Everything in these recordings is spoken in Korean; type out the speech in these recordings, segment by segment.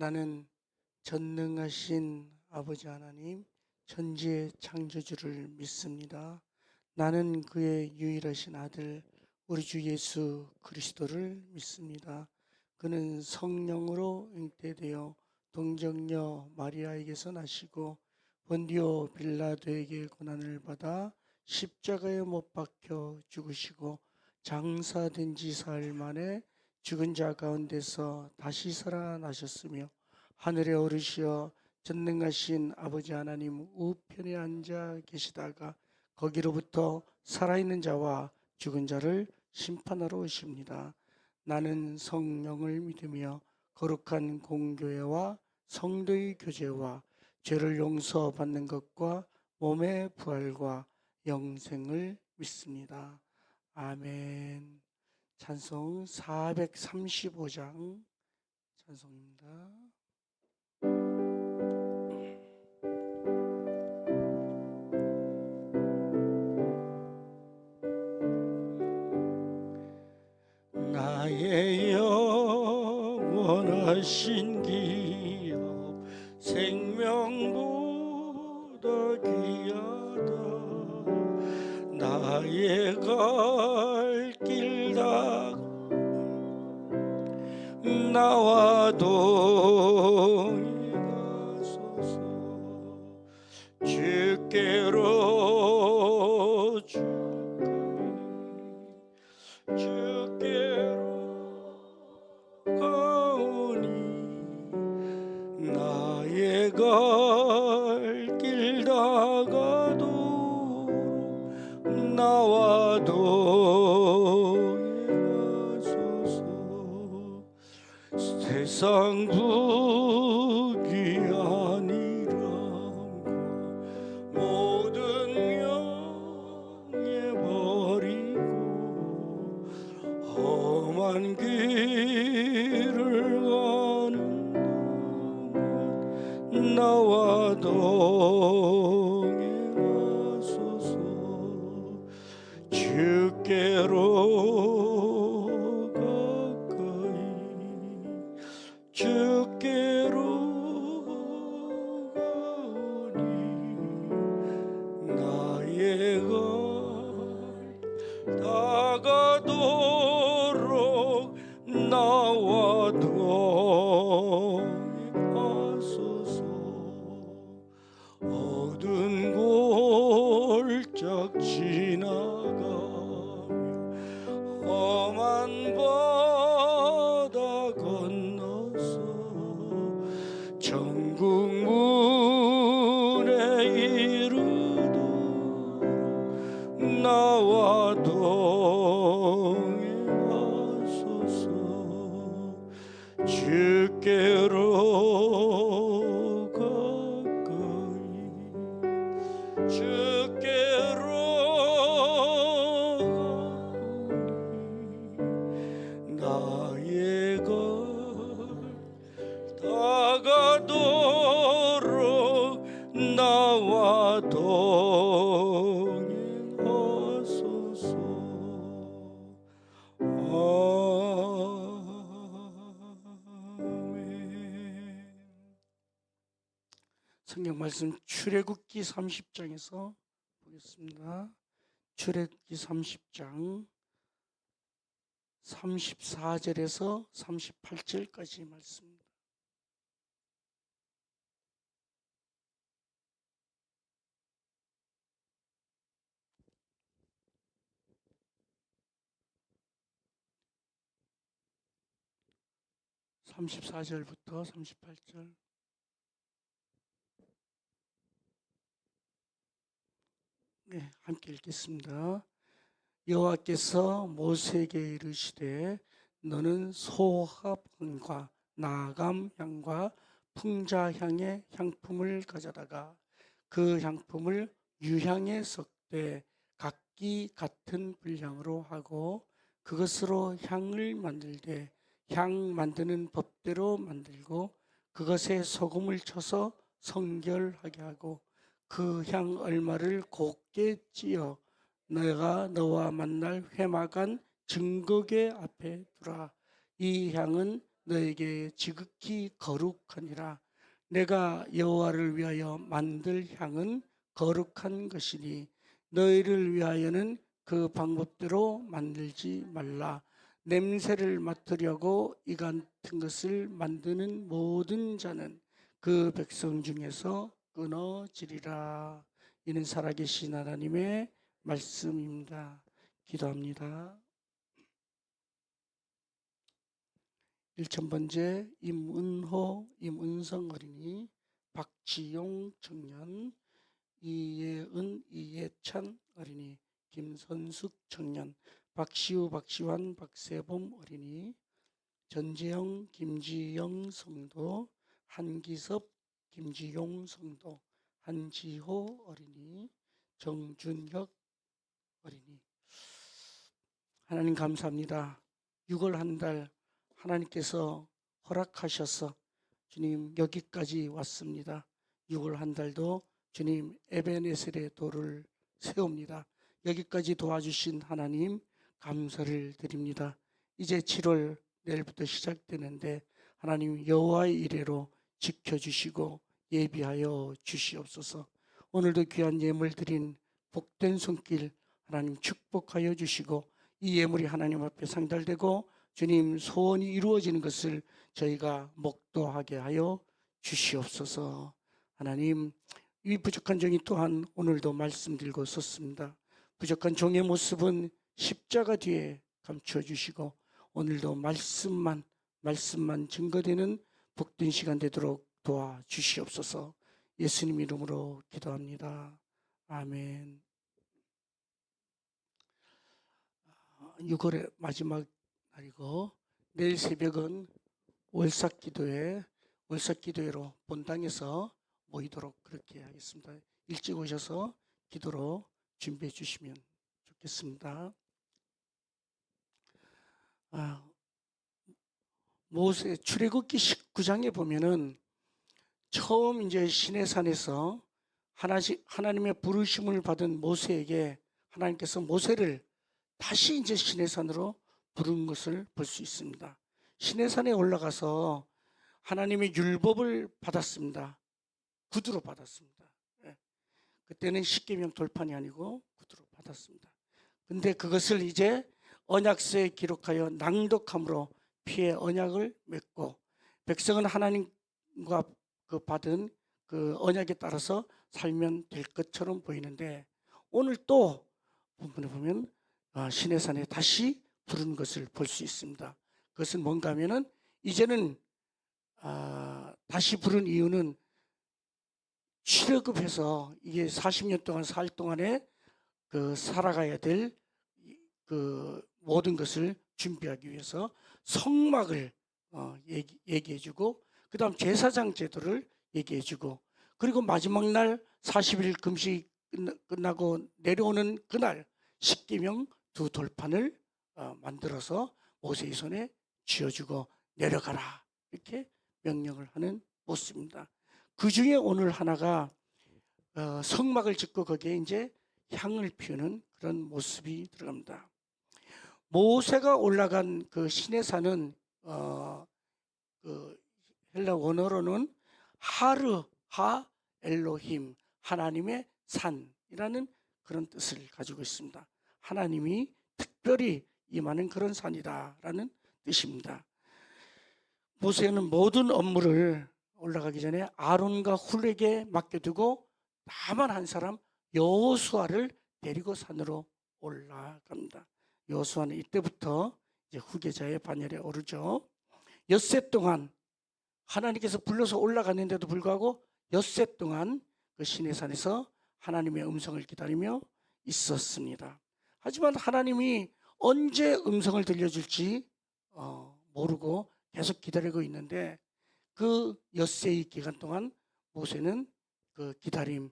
나는 전능하신 아버지 하나님, 천지의 창조주를 믿습니다. 나는 그의 유일하신 아들, 우리 주 예수 그리스도를 믿습니다. 그는 성령으로 잉태되어 동정녀 마리아에게서 나시고 본디오 빌라도에게 고난을 받아 십자가에 못 박혀 죽으시고 장사된 지 사흘 만에 죽은 자 가운데서 다시 살아나셨으며 하늘에 오르시어 전능하신 아버지 하나님 우편에 앉아 계시다가 거기로부터 살아있는 자와 죽은 자를 심판하러 오십니다. 나는 성령을 믿으며 거룩한 공교회와 성도의 교제와 죄를 용서받는 것과 몸의 부활과 영생을 믿습니다. 아멘. 찬송 435장 찬송입니다. 나의 영원하신 기업 생명보다 귀하다. 나의 갈 길 다 나와 동행하소서. 주께로 가오니 나의 갈 길 다가도 나와 동행하소서. 세상 부귀 아니라 모든 명예 버리고 험한 길을 가는 나와 동행하소서. 주께로 가까이 주께로 가오니 나의 갈 다가도록 나와 동행하소서. 어두운 골짝 지나가며 험한 바다 건너서 천국 문에 이르도록 나와 동행하소서. 주께로 가까이 주께로 가오니 나의 갈 다가도록 나와 동행하소서. 아멘. 성경 말씀 출애굽기 30장에서 보겠습니다. 출애굽기 30장 34절에서 38절까지 말씀입니다. (34절부터) (38절) 네, 함께 읽겠습니다. 여호와께서 모세에게 이르시되 너는 소합향과 나감향과 풍자향의 향품을 가져다가 그 향품을 유향에 섞되 각기 같은 분량으로 하고 그것으로 향을 만들되 향 만드는 법대로 만들고 그것에 소금을 쳐서 성결하게 하고 그 향 얼마를 곱게 찌어 내가 너와 만날 회막안 증거궤 앞에 두라. 이 향은 너에게 지극히 거룩하니라. 내가 여호와를 위하여 만들 향은 거룩한 것이니 너희를 위하여는 그 방법대로 만들지 말라. 냄새를 맡으려고 이 같은 것을 만드는 모든 자는 그 백성 중에서 끊어지리라. 이는 살아계신 하나님의 말씀입니다. 기도합니다. 1000번째 임은호, 임은성 어린이, 박지용 청년, 이예은, 이예찬 어린이, 김선숙 청년, 박시우, 박시환, 박세범 어린이, 전재영, 김지영 성도, 한기섭, 김지용 성도, 한지호 어린이, 정준혁 어린이. 하나님 감사합니다. 6월 한 달 하나님께서 허락하셔서 주님 여기까지 왔습니다. 6월 한 달도 주님 에베네셀의 돌을 세웁니다. 여기까지 도와주신 하나님 감사를 드립니다. 이제 7월 내일부터 시작되는데 하나님 여호와의 이레로 지켜주시고 예비하여 주시옵소서. 오늘도 귀한 예물 드린 복된 손길 하나님 축복하여 주시고 이 예물이 하나님 앞에 상달되고 주님 소원이 이루어지는 것을 저희가 목도하게 하여 주시옵소서. 하나님, 이 부족한 종이 또한 오늘도 말씀 들고 섰습니다. 부족한 종의 모습은 십자가 뒤에 감추어 주시고 오늘도 말씀만 증거되는 복된 시간 되도록 도와주시옵소서. 예수님 이름으로 기도합니다. 아멘. 6월의 마지막 날이고 내일 새벽은 월삭기도회로 본당에서 모이도록 그렇게 하겠습니다. 일찍 오셔서 기도로 준비해 주시면 좋겠습니다. 모세 출애굽기 19장에 보면은 처음 이제 시내산에서 하나님의 부르심을 받은 모세에게 하나님께서 모세를 다시 이제 시내산으로 부른 것을 볼 수 있습니다. 시내산에 올라가서 하나님의 율법을 받았습니다. 구두로 받았습니다. 그때는 십계명 돌판이 아니고 구두로 받았습니다. 근데 그것을 이제 언약서에 기록하여 낭독함으로 피의 언약을 맺고 백성은 하나님과 그 받은 그 언약에 따라서 살면 될 것처럼 보이는데 오늘 또 본문에 보면 시내산에 다시 부르는 것을 볼 수 있습니다. 그것은 뭔가 하면은 이제는 다시 부른 이유는 출애굽해서 이게 40년 동안 살 동안에 그 살아가야 될 그 모든 것을 준비하기 위해서 성막을 얘기해주고 그 다음 제사장 제도를 얘기해주고 그리고 마지막 날 40일 금식 끝나고 내려오는 그날 십계명 두 돌판을 만들어서 모세의 손에 쥐어주고 내려가라 이렇게 명령을 하는 모습입니다. 그 중에 오늘 하나가 성막을 짓고 거기에 이제 향을 피우는 그런 모습이 들어갑니다. 모세가 올라간 그 시내산은 그 헬라 원어로는 하르하 엘로힘 하나님의 산이라는 그런 뜻을 가지고 있습니다. 하나님이 특별히 임하는 그런 산이다라는 뜻입니다. 모세는 모든 업무를 올라가기 전에 아론과 훌에게 맡겨두고 다만 한 사람 여호수아를 데리고 산으로 올라갑니다. 여호수아는 이때부터 이제 후계자의 반열에 오르죠. 엿새 동안 하나님께서 불러서 올라갔는데도 불구하고 엿새 동안 그 시내산에서 하나님의 음성을 기다리며 있었습니다. 하지만 하나님이 언제 음성을 들려줄지 모르고 계속 기다리고 있는데 그 엿새의 기간 동안 모세는 그 기다림,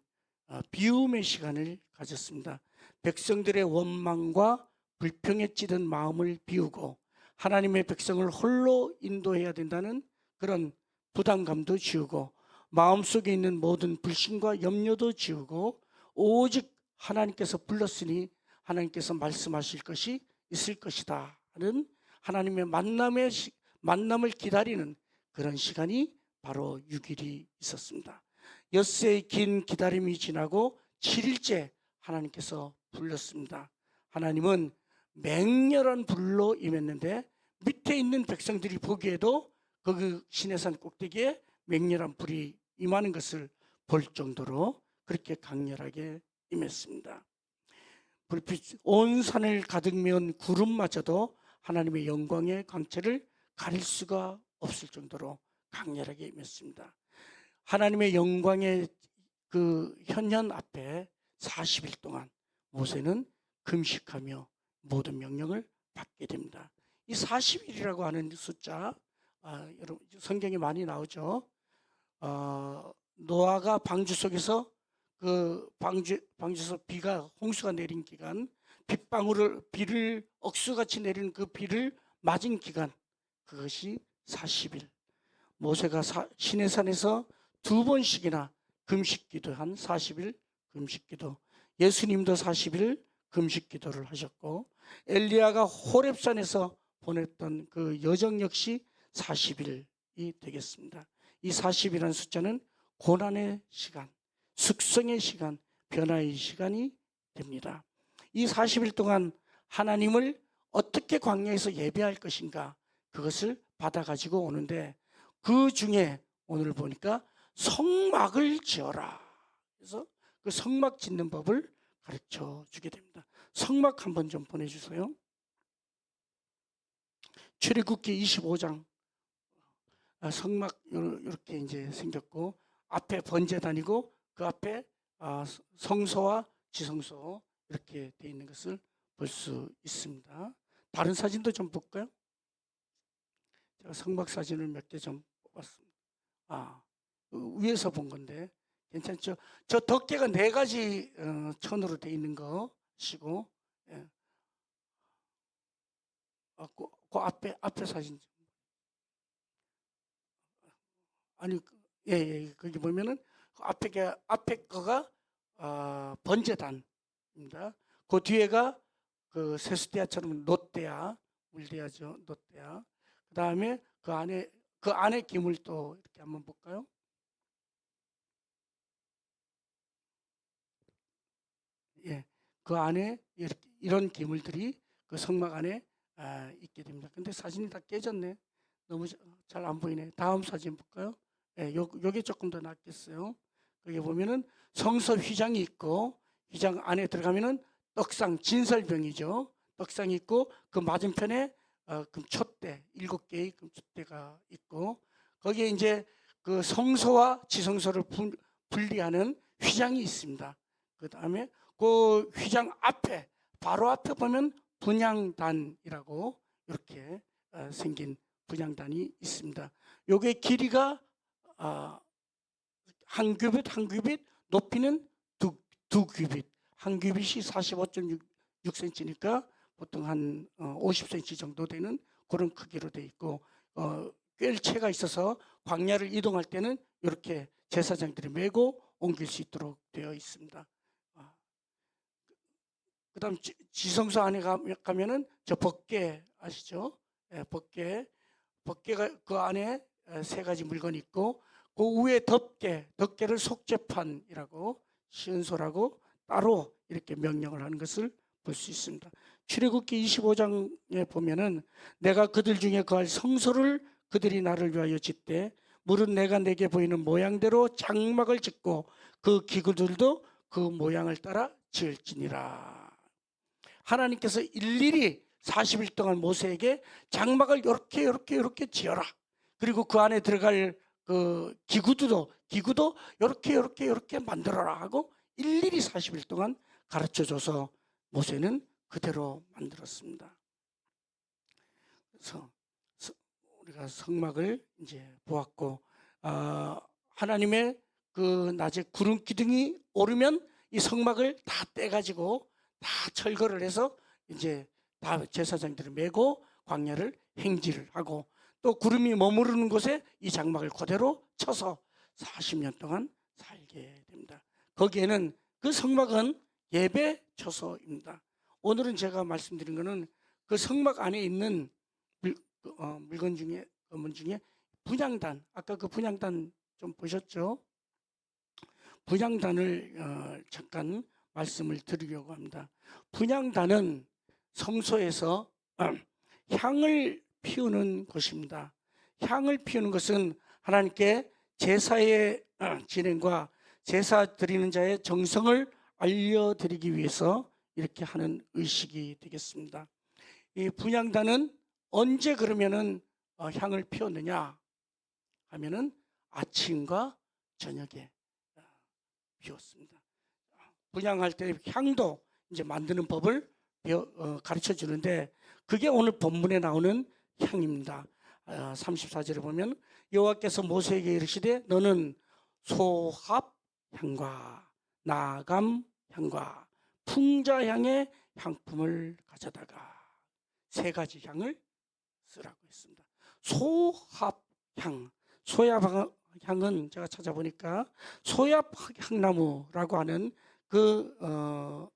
비움의 시간을 가졌습니다. 백성들의 원망과 불평에 찌든 마음을 비우고 하나님의 백성을 홀로 인도해야 된다는 그런 부담감도 지우고 마음속에 있는 모든 불신과 염려도 지우고 오직 하나님께서 불렀으니 하나님께서 말씀하실 것이 있을 것이다 하는 하나님의 만남을 기다리는 그런 시간이 바로 6일이 있었습니다. 엿새의 긴 기다림이 지나고 7일째 하나님께서 불렀습니다. 하나님은 맹렬한 불로 임했는데 밑에 있는 백성들이 보기에도 그 시내산 꼭대기에 맹렬한 불이 임하는 것을 볼 정도로 그렇게 강렬하게 임했습니다. 불빛 온 산을 가득 메운 구름마저도 하나님의 영광의 광채를 가릴 수가 없을 정도로 강렬하게 임했습니다. 하나님의 영광의 그 현현 앞에 40일 동안 모세는 금식하며 모든 명령을 받게 됩니다. 이 40일이라고 하는 숫자, 여러분 성경에 많이 나오죠. 노아가 방주 속에서 그 방주에서 비가 홍수가 내린 기간, 비를 억수같이 내리는 그 비를 맞은 기간, 그것이 40일. 모세가 시내산에서 2번씩이나 금식기도한 40일 금식기도. 예수님도 40일 금식기도를 하셨고, 엘리야가 호렙산에서 보냈던 그 여정 역시 40일이 되겠습니다. 이 40이라는 숫자는 고난의 시간, 숙성의 시간, 변화의 시간이 됩니다. 이 40일 동안 하나님을 어떻게 광야에서 예배할 것인가, 그것을 받아가지고 오는데, 그 중에 오늘 보니까 성막을 지어라. 그래서 그 성막 짓는 법을 가르쳐 주게 됩니다. 성막 한번 좀 보내주세요. 출애굽기 25장. 성막 이렇게 이제 생겼고, 앞에 번제단이고 그 앞에 성소와 지성소 이렇게 되어 있는 것을 볼 수 있습니다. 다른 사진도 좀 볼까요? 제가 성막 사진을 몇 개 좀 뽑았습니다. 위에서 본 건데 괜찮죠? 저 덮개가 4가지 천으로 되어 있는 것이고, 예. 그 앞에 사진. 아니, 예, 거기 보면은 앞에 거가 번제단입니다. 그 뒤에가 그 세수대야처럼 놋대야, 물대야죠, 놋대야. 그 다음에 그 안에 기물 또 이렇게 한번 볼까요? 예, 그 안에 이런 기물들이 그 성막 안에 있게 됩니다. 근데 사진이 다 깨졌네. 너무 잘 안 보이네. 다음 사진 볼까요? 예, 요게 조금 더 낫겠어요. 거기 보면은 성서 휘장이 있고, 휘장 안에 들어가면은 떡상, 진설병이죠. 떡상이 있고, 그 맞은편에 금촛대, 7개의 금촛대가 있고, 거기에 이제 그 성소와 지성소를 분리하는 휘장이 있습니다. 그 다음에 그 휘장 앞에, 바로 앞에 보면 분향단이라고 이렇게 생긴 분향단이 있습니다. 요게 길이가 한 규빗 한 규빗, 높이는 두 규빗. 한 규빗이 45.6cm니까 보통 한 50cm 정도 되는 그런 크기로 되어 있고, 꿰체가 있어서 광야를 이동할 때는 이렇게 제사장들이 메고 옮길 수 있도록 되어 있습니다. 그 다음 지성소 안에 가면은 저 법궤 아시죠? 예, 법궤가 그 안에 3가지 물건이 있고, 그 위에 덮개를 속죄판이라고, 시은소라고 따로 이렇게 명령을 하는 것을 볼 수 있습니다. 출애굽기 25장에 보면은 내가 그들 중에 거할 성소를 그들이 나를 위하여 짓되 물은 내가 내게 보이는 모양대로 장막을 짓고 그 기구들도 그 모양을 따라 지을지니라. 하나님께서 일일이 40일 동안 모세에게 장막을 이렇게 지어라. 그리고 그 안에 들어갈 그 기구도 이렇게 만들어라 하고 일일이 40일 동안 가르쳐 줘서 모세는 그대로 만들었습니다. 그래서 우리가 성막을 이제 보았고, 하나님의 그 낮에 구름 기둥이 오르면 이 성막을 다 떼가지고 다 철거를 해서 이제 다 제사장들을 메고 광야를 행진을 하고, 또 구름이 머무르는 곳에 이 장막을 그대로 쳐서 40년 동안 살게 됩니다. 거기에는 그 성막은 예배 처소입니다. 오늘은 제가 말씀드린 것은 그 성막 안에 있는 물건 중에 건물 중에 분향단, 아까 그 분향단 좀 보셨죠? 분향단을 잠깐 말씀을 드리려고 합니다. 분향단은 성소에서 향을 피우는 곳입니다. 향을 피우는 것은 하나님께 제사의 진행과 제사 드리는 자의 정성을 알려드리기 위해서 이렇게 하는 의식이 되겠습니다. 이 분향단은 언제 그러면은 향을 피웠느냐 하면은 아침과 저녁에 피웠습니다. 분향할 때 향도 이제 만드는 법을 가르쳐 주는데 그게 오늘 본문에 나오는 향입니다. 34절에 보면 여호와께서 모세에게 이르시되 너는 소합향과 나감향과 풍자향의 향품을 가져다가 세 가지 향을 쓰라고 했습니다. 소합향, 소합향은 제가 찾아보니까 소합향나무라고 하는 그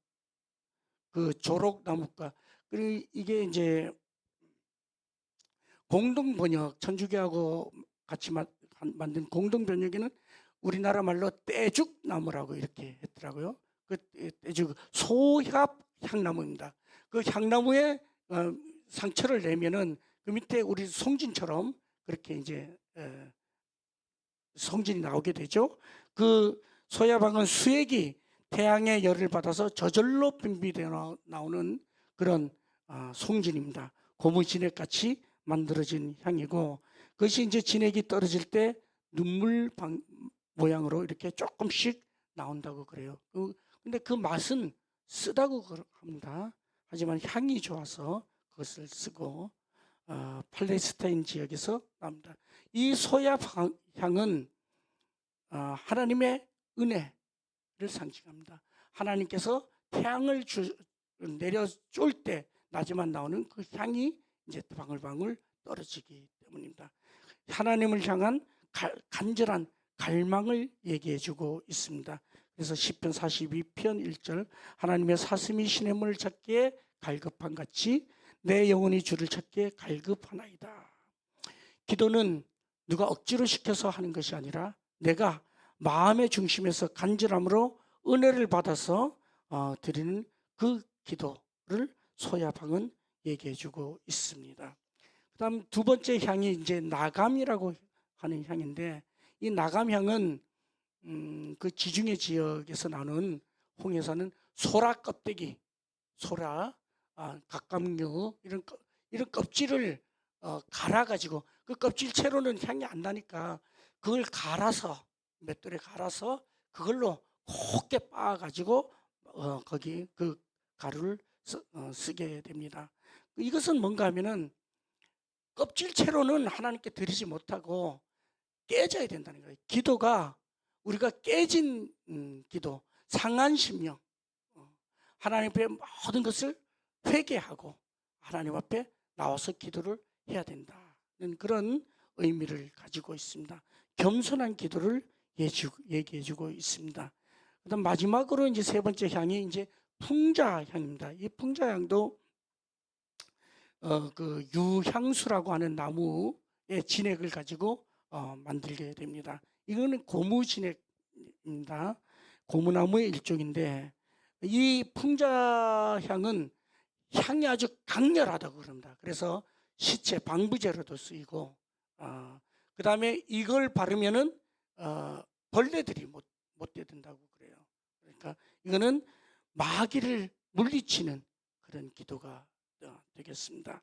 조록나무가, 그리고 이게 이제 공동 번역, 천주교하고 같이 만든 공동 번역에는 우리나라 말로 떼죽나무라고 이렇게 했더라고요. 그 떼죽 소합 향나무입니다. 그 향나무에 상처를 내면은 그 밑에 우리 송진처럼 그렇게 이제 송진이 나오게 되죠. 그 소야방은 수액이 태양의 열을 받아서 저절로 분비되어 나오는 그런 송진입니다. 고무 진액같이 만들어진 향이고 그것이 이제 진액이 떨어질 때 눈물 모양으로 이렇게 조금씩 나온다고 그래요. 근데 그 맛은 쓰다고 합니다. 하지만 향이 좋아서 그것을 쓰고 팔레스타인 지역에서 나옵니다. 이 소야향은 하나님의 은혜를 상징합니다. 하나님께서 태양을 내려 쫄 때 낮에만 나오는 그 향이 이제 방울방울 떨어지기 때문입니다. 하나님을 향한 간절한 갈망을 얘기해주고 있습니다. 그래서 시편 42편 1절 하나님의 사슴이 시냇물을 찾기에 갈급한 같이 내 영혼이 주를 찾기에 갈급하나이다. 기도는 누가 억지로 시켜서 하는 것이 아니라 내가 마음의 중심에서 간절함으로 은혜를 받아서 드리는 그 기도를 소야방은 얘기해주고 있습니다. 그다음 두 번째 향이 이제 나감이라고 하는 향인데 이 나감향은 그 지중해 지역에서 나는 홍해사는 소라 껍데기, 소라, 갑각류 이런 껍질을 갈아가지고 그 껍질 채로는 향이 안 나니까 그걸 갈아서 맷돌에 갈아서 그걸로 곱게 빻아가지고 거기 그 가루를 쓰게 됩니다. 이것은 뭔가 하면은 껍질 채로는 하나님께 드리지 못하고 깨져야 된다는 거예요. 기도가 우리가 깨진 기도, 상한 심령, 하나님 앞에 모든 것을 회개하고 하나님 앞에 나와서 기도를 해야 된다는 그런 의미를 가지고 있습니다. 겸손한 기도를 얘기해주고 있습니다. 그다음 마지막으로 이제 세 번째 향이 이제 풍자향입니다. 이 풍자향도 그 유향수라고 하는 나무의 진액을 가지고 만들게 됩니다. 이거는 고무 진액입니다. 고무나무의 일종인데 이 풍자향은 향이 아주 강렬하다고 그럽니다. 그래서 시체 방부제로도 쓰이고 그 다음에 이걸 바르면은 벌레들이 못 대든다고 그래요. 그러니까 이거는 마귀를 물리치는 그런 기도가 되겠습니다.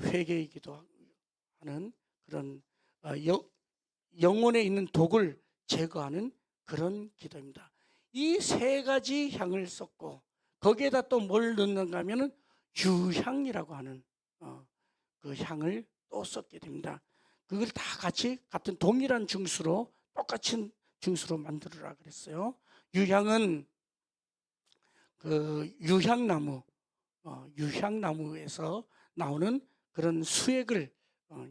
회개의 기도하는 그런 영혼에 있는 독을 제거하는 그런 기도입니다. 이 세 가지 향을 썼고 거기에다 또 뭘 넣는가 하면은 유향이라고 하는 그 향을 또 썼게 됩니다. 그걸 다 같이 같은 동일한 증수로 똑같은 증수로 만들어라 그랬어요. 유향은 그 유향나무에서 나오는 그런 수액을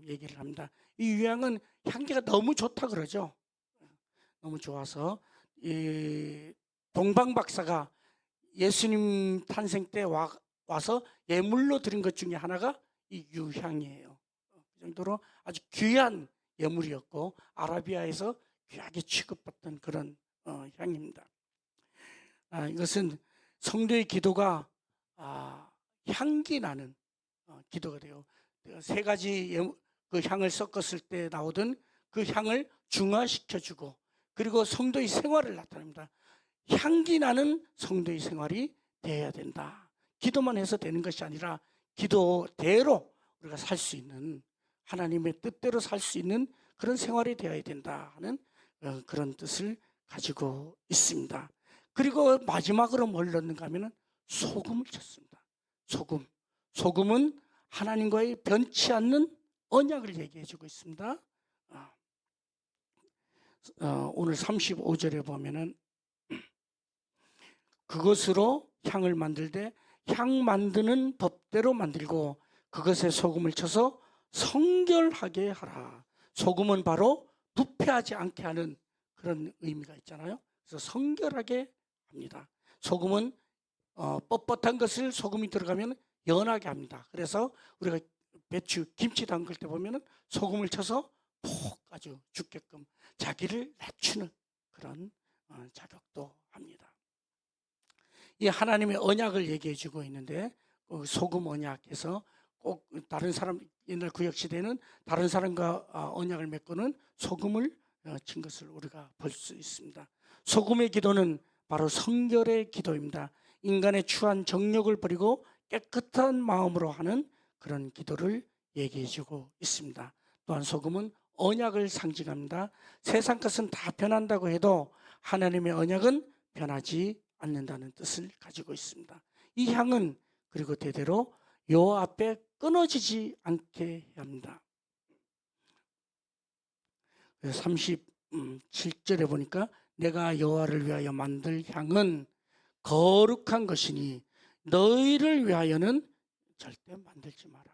얘기를 합니다. 이 유향은 향기가 너무 좋다 그러죠. 너무 좋아서 이 동방 박사가 예수님 탄생 때 와서 예물로 드린 것 중에 하나가 이 유향이에요. 정도로 아주 귀한 예물이었고 아라비아에서 귀하게 취급받던 그런 향입니다. 이것은 성도의 기도가 향기 나는 기도가 돼요. 세 가지 그 향을 섞었을 때 나오던 그 향을 중화시켜주고 그리고 성도의 생활을 나타냅니다. 향기 나는 성도의 생활이 되어야 된다. 기도만 해서 되는 것이 아니라 기도대로 우리가 살 수 있는 하나님의 뜻대로 살 수 있는 그런 생활이 되어야 된다 하는 그런 뜻을 가지고 있습니다. 그리고 마지막으로 뭘 넣는가 하면 소금을 쳤습니다. 소금은 하나님과의 변치 않는 언약을 얘기해 주고 있습니다. 오늘 35절에 보면은 그것으로 향을 만들되 향 만드는 법대로 만들고 그것에 소금을 쳐서 성결하게 하라. 소금은 바로 부패하지 않게 하는 그런 의미가 있잖아요. 그래서 성결하게 합니다. 소금은 뻣뻣한 것을 소금이 들어가면 연하게 합니다. 그래서 우리가 배추, 김치 담글 때 보면 소금을 쳐서 푹 아주 죽게끔 자기를 낮추는 그런 자격도 합니다. 이 하나님의 언약을 얘기해 주고 있는데 소금 언약에서 꼭 다른 사람 옛날 구약 시대에는 다른 사람과 언약을 맺고는 소금을 친 것을 우리가 볼 수 있습니다. 소금의 기도는 바로 성결의 기도입니다. 인간의 추한 정욕을 버리고 깨끗한 마음으로 하는 그런 기도를 얘기해 주고 있습니다. 또한 소금은 언약을 상징합니다. 세상 것은 다 변한다고 해도 하나님의 언약은 변하지 않는다는 뜻을 가지고 있습니다. 이 향은 그리고 대대로 여호와 앞에 끊어지지 않게 해야 합니다. 37절에 보니까 내가 여호와를 위하여 만들 향은 거룩한 것이니 너희를 위하여는 절대 만들지 마라.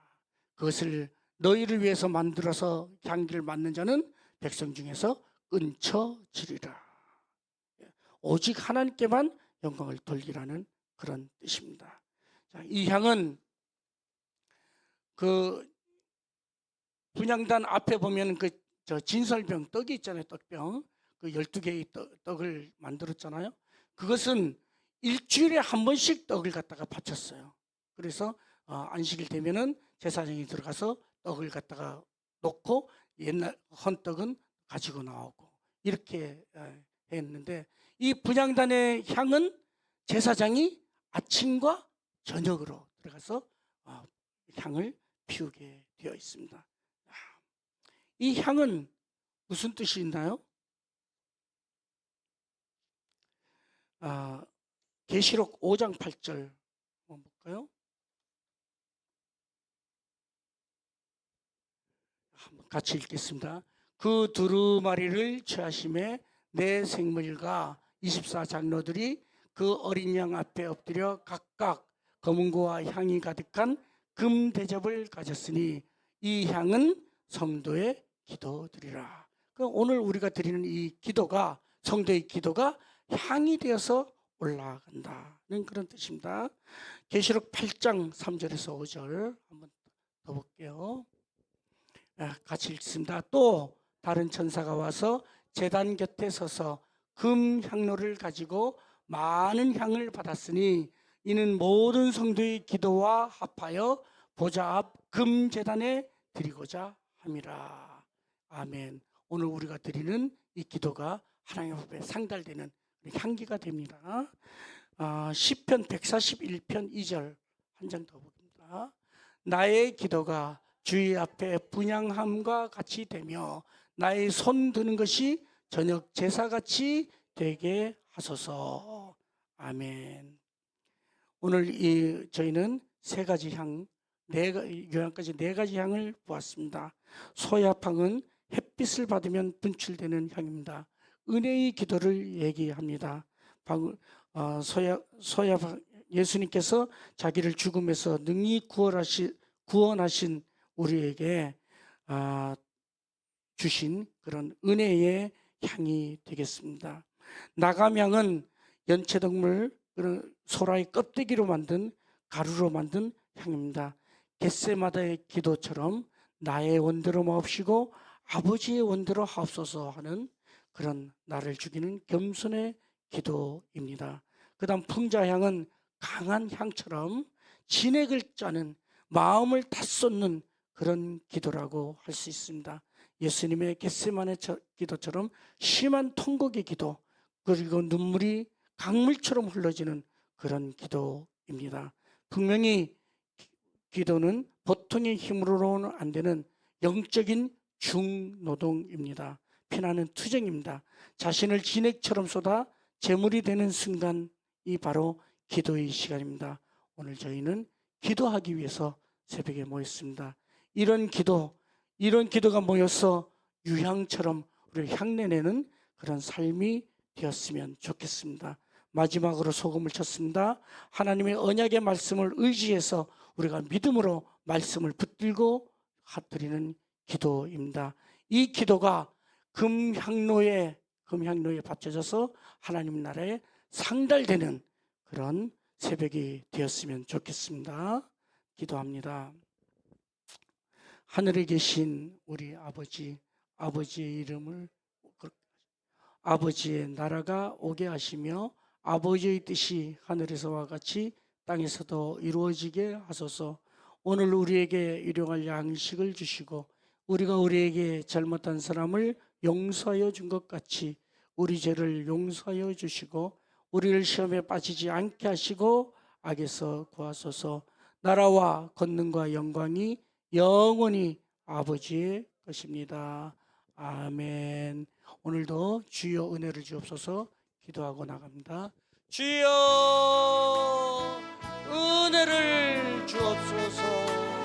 그것을 너희를 위해서 만들어서 향기를 맡는 자는 백성 중에서 끊쳐지리라. 오직 하나님께만 영광을 돌리라는 그런 뜻입니다. 자, 이 향은 그 분향단 앞에 보면 그 진설병 떡이 있잖아요. 떡병 그 12개의 떡을 만들었잖아요. 그것은 일주일에 한 번씩 떡을 갖다가 바쳤어요. 그래서 안식일 되면은 제사장이 들어가서 떡을 갖다가 놓고 옛날 헌떡은 가지고 나오고 이렇게 했는데 이 분향단의 향은 제사장이 아침과 저녁으로 들어가서 향을 피우게 되어 있습니다. 이 향은 무슨 뜻이 있나요? 계시록 5장 8절 한번 볼까요? 한번 같이 읽겠습니다. 그 두루마리를 취하심에 내 생물과 24장로들이 그 어린 양 앞에 엎드려 각각 검은고와 향이 가득한 금 대접을 가졌으니 이 향은 성도의 기도드리라. 오늘 우리가 드리는 이 기도가 성도의 기도가 향이 되어서 올라간다는 그런 뜻입니다. 계시록 8장 3절에서 5절 한번 더 볼게요. 같이 읽습니다. 또 다른 천사가 와서 제단 곁에 서서 금 향로를 가지고 많은 향을 받았으니 이는 모든 성도의 기도와 합하여 보좌 앞 금 제단에 드리고자 함이라. 아멘. 오늘 우리가 드리는 이 기도가 하나님 앞에 상달되는 향기가 됩니다. 시편 141편 2절 한 장 더 봅니다. 나의 기도가 주의 앞에 분향함과 같이 되며 나의 손 드는 것이 저녁 제사같이 되게 하소서. 아멘. 오늘 저희는 세 가지 향, 요양까지 네 가지 향을 보았습니다. 소야향은 햇빛을 받으면 분출되는 향입니다. 은혜의 기도를 얘기합니다. 소야향, 예수님께서 자기를 죽음에서 능히 구원하신 우리에게 주신 그런 은혜의 향이 되겠습니다. 나감향은 연체동물 그런 소라의 껍데기로 만든 가루로 만든 향입니다. 겟세마다의 기도처럼 나의 원대로 마옵시고 아버지의 원대로 하옵소서 하는 그런 나를 죽이는 겸손의 기도입니다. 그 다음 풍자향은 강한 향처럼 진액을 짜는 마음을 다 쏟는 그런 기도라고 할 수 있습니다. 예수님의 겟세마네 기도처럼 심한 통곡의 기도, 그리고 눈물이 강물처럼 흘러지는 그런 기도입니다. 분명히 기도는 보통의 힘으로는 안 되는 영적인 중노동입니다. 피나는 투쟁입니다. 자신을 진액처럼 쏟아 제물이 되는 순간이 바로 기도의 시간입니다. 오늘 저희는 기도하기 위해서 새벽에 모였습니다. 이런 기도가 모여서 유향처럼 우리를 향내내는 그런 삶이 되었으면 좋겠습니다. 마지막으로 소금을 쳤습니다. 하나님의 언약의 말씀을 의지해서 우리가 믿음으로 말씀을 붙들고 드리는 기도입니다. 이 기도가 금향로에 바쳐져서 하나님 나라에 상달되는 그런 새벽이 되었으면 좋겠습니다. 기도합니다. 하늘에 계신 우리 아버지의 이름을, 아버지의 나라가 오게 하시며 아버지의 뜻이 하늘에서와 같이 땅에서도 이루어지게 하소서. 오늘 우리에게 일용할 양식을 주시고 우리가 우리에게 잘못한 사람을 용서하여 준 것 같이 우리 죄를 용서하여 주시고 우리를 시험에 빠지지 않게 하시고 악에서 구하소서. 나라와 권능과 영광이 영원히 아버지의 것입니다. 아멘. 오늘도 주여 은혜를 주옵소서. 기도하고 나갑니다. 주여 은혜를 주옵소서.